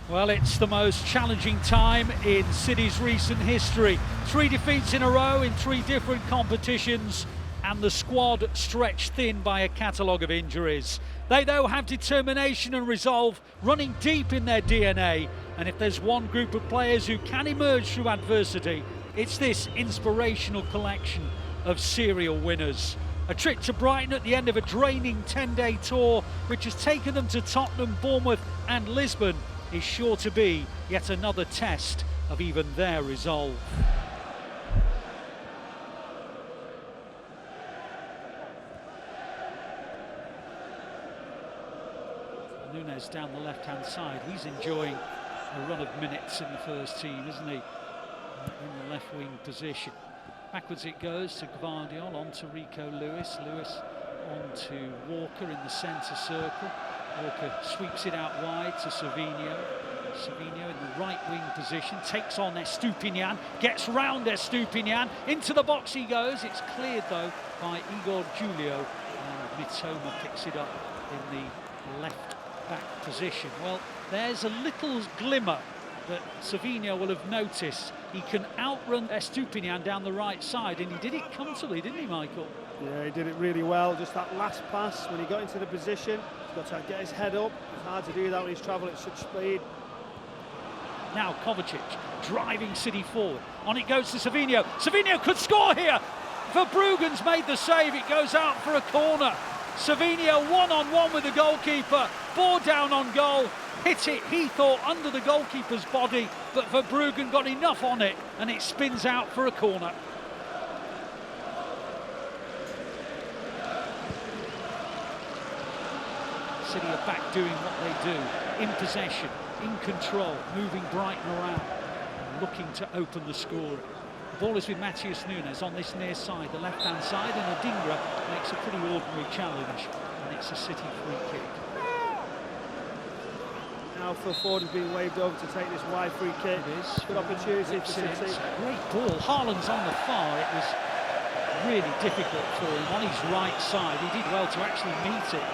Well, it's the most challenging time in City's recent history. 3 defeats in a row in 3 different competitions, and the squad stretched thin by a catalogue of injuries. They, though, have determination and resolve running deep in their DNA, and if there's one group of players who can emerge through adversity, it's this inspirational collection of serial winners. A trip to Brighton at the end of a draining 10-day tour, which has taken them to Tottenham, Bournemouth and Lisbon, is sure to be yet another test of even their resolve. Nunes down the left-hand side, he's enjoying a run of minutes in the first team, isn't he? In the left-wing position. Backwards it goes to Guardiola, on to Rico Lewis on to Walker in the centre circle. Walker sweeps it out wide to Savinho. Savinho in the right wing position, takes on Estupinian, gets round Estupinian, into the box he goes. It's cleared though by Igor Julio, and Mitoma picks it up in the left back position. Well, there's a little glimmer that Savinho will have noticed. He can outrun Estupinian down the right side, and he did it comfortably, didn't he, Michael? Yeah, he did it really well. Just that last pass, when he got into the position, he's got to get his head up. It's hard to do that when he's travelling at such speed. Now Kovacic driving City forward. On it goes to Savinho. Savinho could score here. Verbruggen's made the save. It goes out for a corner. Savinho one-on-one with the goalkeeper. Bore down on goal. Hit it, he thought, under the goalkeeper's body, but Verbruggen got enough on it, and it spins out for a corner. City are back doing what they do, in possession, in control, moving Brighton around, looking to open the scoring. The ball is with Matheus Nunes on this near side, the left-hand side, and Adingra makes a pretty ordinary challenge, and it's a City free kick. Now Phil Ford has been waved over to take this wide free kick. It is. Good opportunity for City. Great ball. Haaland's on the far. It was really difficult for him on his right side. He did well to actually meet it.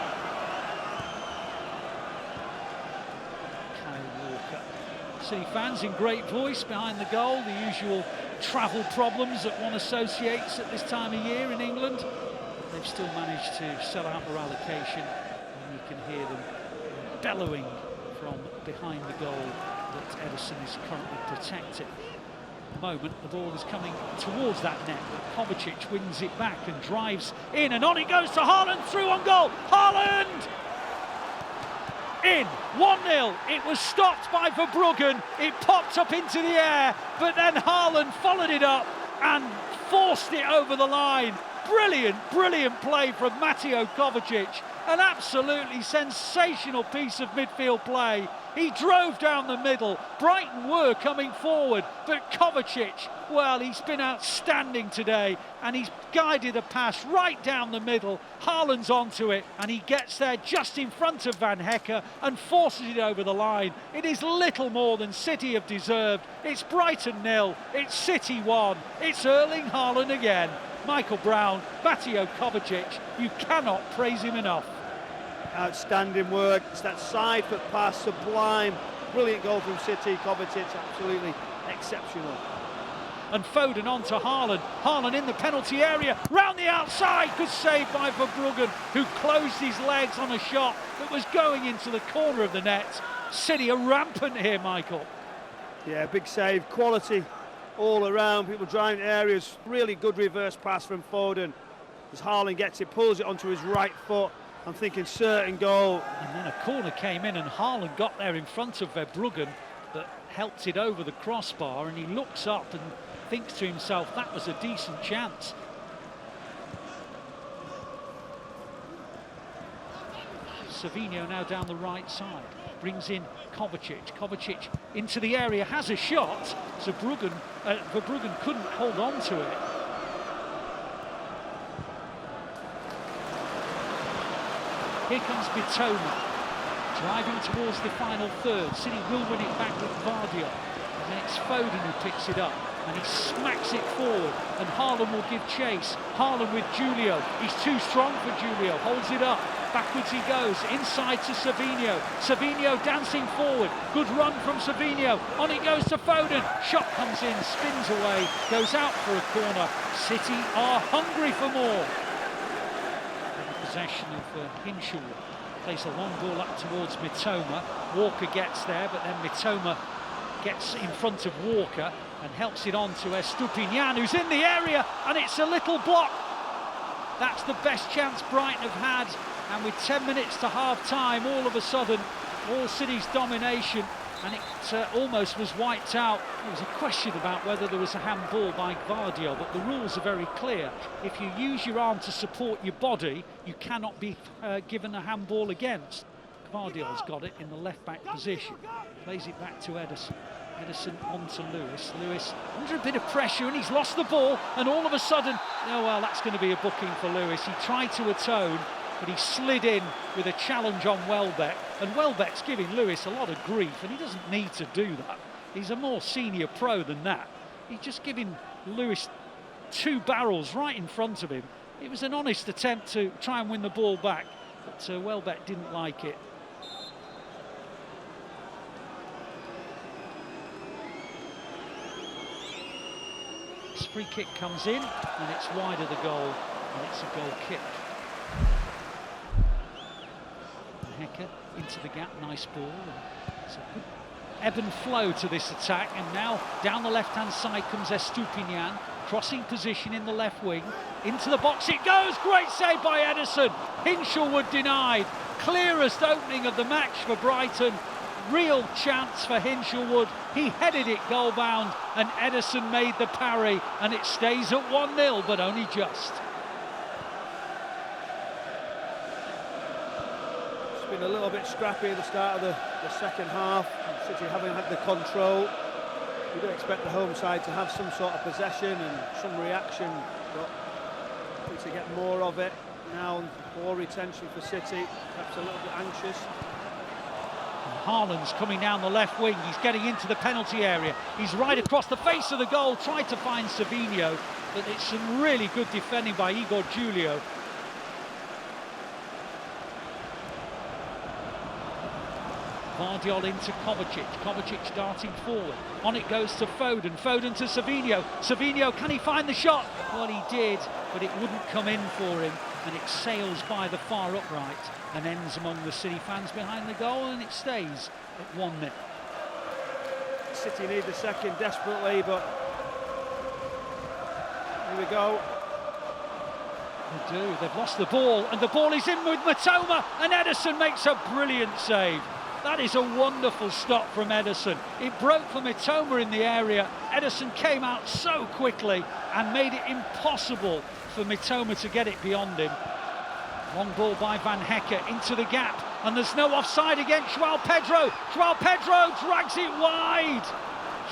City fans in great voice behind the goal. The usual travel problems that one associates at this time of year in England. They've still managed to sell out their allocation, and you can hear them bellowing from behind the goal that Ederson is currently protecting. At the moment, the ball is coming towards that net, but Kovacic wins it back and drives in, and on it goes to Haaland, through on goal. Haaland! In, 1-0. It was stopped by Verbruggen. It popped up into the air, but then Haaland followed it up and forced it over the line. Brilliant, brilliant play from Mateo Kovacic. An absolutely sensational piece of midfield play. He drove down the middle. Brighton were coming forward, but Kovacic, well, he's been outstanding today, and he's guided a pass right down the middle. Haaland's onto it, and he gets there just in front of Van Hecke and forces it over the line. It is little more than City have deserved. It's Brighton 0, it's City 1, it's Erling Haaland again. Michael Brown, Mateo Kovacic, you cannot praise him enough. Outstanding work. It's that side foot pass, sublime. Brilliant goal from City. Kovacic, absolutely exceptional. And Foden on to Haaland. Haaland in the penalty area, round the outside, good save by Verbruggen, who closed his legs on a shot that was going into the corner of the net. City are rampant here, Michael. Yeah, big save, quality all around, people driving areas. Really good reverse pass from Foden. As Haaland gets it, pulls it onto his right foot. I'm thinking certain goal. And then a corner came in, and Haaland got there in front of Verbruggen, but helped it over the crossbar, and he looks up and thinks to himself, that was a decent chance. Savinho now down the right side, brings in Kovacic. Kovacic into the area, has a shot. So Verbruggen couldn't hold on to it. Here comes Mitoma, driving towards the final third. City will win it back with Guardiola. And then it's Foden who picks it up, and he smacks it forward, and Haaland will give chase. Haaland with Julio. He's too strong for Julio, holds it up. Backwards he goes, inside to Savinho. Savinho dancing forward. Good run from Savinho. On it goes to Foden. Shot comes in, spins away, goes out for a corner. City are hungry for more. Possession of Hinshelwood. Plays a long ball up towards Mitoma. Walker gets there, but then Mitoma gets in front of Walker and helps it on to Estupinian, who's in the area, and it's a little block. That's the best chance Brighton have had, and with 10 minutes to half-time, all of a sudden, all City's domination, and it almost was wiped out. There was a question about whether there was a handball by Guardiola, but the rules are very clear. If you use your arm to support your body, you cannot be given a handball against. Guardiola's got it in the left-back position. Plays it back to Ederson. Ederson on to Lewis. Lewis under a bit of pressure, and he's lost the ball, and all of a sudden, oh well, that's going to be a booking for Lewis. He tried to atone, but he slid in with a challenge on Welbeck, and Welbeck's giving Lewis a lot of grief, and he doesn't need to do that. He's a more senior pro than that. He's just giving Lewis 2 barrels right in front of him. It was an honest attempt to try and win the ball back, but Welbeck didn't like it. This free kick comes in, and it's wide of the goal, and it's a goal kick. Hecker into the gap, nice ball. It's a good ebb and flow to this attack, and now down the left-hand side comes Estupinian, crossing position in the left wing, into the box it goes, great save by Ederson. Hinshelwood denied, clearest opening of the match for Brighton. Real chance for Hinshelwood. He headed it goal bound, and Ederson made the parry, and it stays at 1-0, but only just. It's been a little bit scrappy at the start of the second half. City haven't had the control. We do expect the home side to have some sort of possession and some reaction, but need to get more of it. Now, ball retention for City, perhaps a little bit anxious. Haaland's coming down the left wing, he's getting into the penalty area, he's right across the face of the goal, tried to find Savinho, but it's some really good defending by Igor Julio. Guardiola into Kovacic, Kovacic darting forward, on it goes to Foden, Foden to Savinho, Savinho, can he find the shot? Well, he did, but it wouldn't come in for him, and it sails by the far upright and ends among the City fans behind the goal, and it stays at 1-0. City need the second desperately, but here we go. They do, they've lost the ball, and the ball is in with Mitoma, and Ederson makes a brilliant save. That is a wonderful stop from Ederson. It broke for Mitoma in the area. Ederson came out so quickly and made it impossible for Mitoma to get it beyond him. Long ball by Van Hecker into the gap, and there's no offside against Joao Pedro. Joao Pedro drags it wide.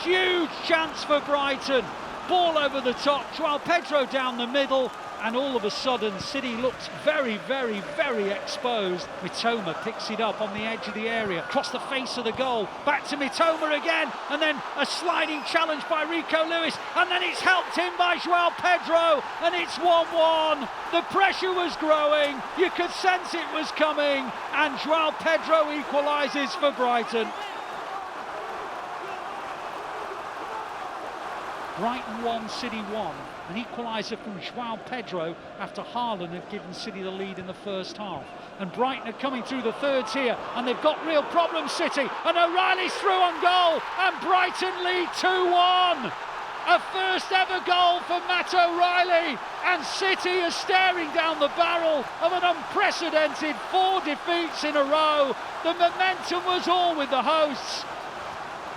Huge chance for Brighton. Ball over the top, Joao Pedro down the middle, and all of a sudden City looks very, very, very exposed. Mitoma picks it up on the edge of the area, across the face of the goal, back to Mitoma again, and then a sliding challenge by Rico Lewis, and then it's helped in by Joao Pedro, and it's 1-1. The pressure was growing, you could sense it was coming, and Joao Pedro equalises for Brighton. Brighton 1, City 1. An equaliser from Joao Pedro after Haaland had given City the lead in the first half. And Brighton are coming through the thirds here, and they've got real problems, City. And O'Reilly's through on goal, and Brighton lead 2-1. A first ever goal for Matt O'Reilly, and City are staring down the barrel of an unprecedented 4 defeats in a row. The momentum was all with the hosts.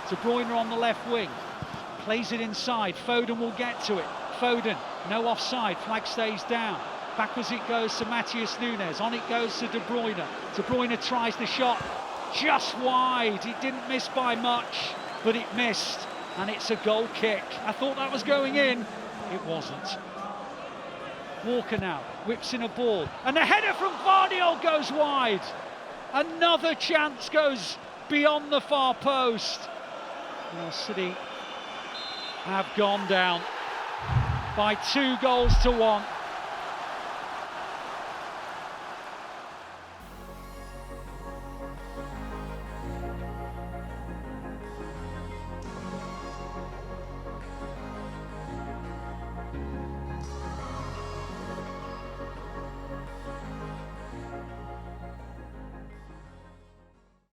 De Bruyne on the left wing. Plays it inside, Foden will get to it. Foden, no offside, flag stays down. Back as it goes to Matheus Nunes, on it goes to De Bruyne. De Bruyne tries the shot, just wide. It didn't miss by much, but it missed, and it's a goal kick. I thought that was going in, it wasn't. Walker now, whips in a ball, and the header from Guardiola goes wide. Another chance goes beyond the far post. Well, City have gone down by 2-1.